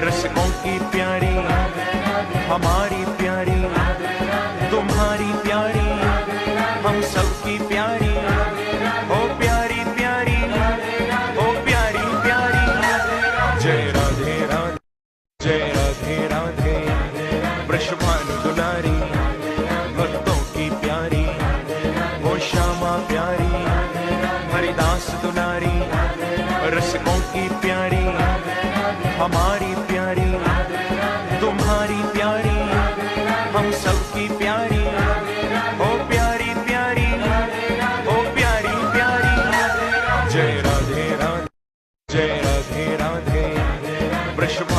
रसिकों की प्यारी, हमारी प्यारी, तुम्हारी प्यारी, हम सबकी प्यारी, ओ प्यारी प्यारी, ओ प्यारी प्यारी। जय राधे राधे, जय राधे राधे, वृषभानु दुलारी, भक्तों की प्यारी, ओ श्यामा प्यारी, हरिदास दुलारी, रसिकों की प्यारी, हमारी प्यारी, तुम्हारी प्यारी, हम सबकी प्यारी, ओ प्यारी प्यारी, ओ प्यारी प्यारी। जय राधे राधे, जय राधे राधे, वृषभ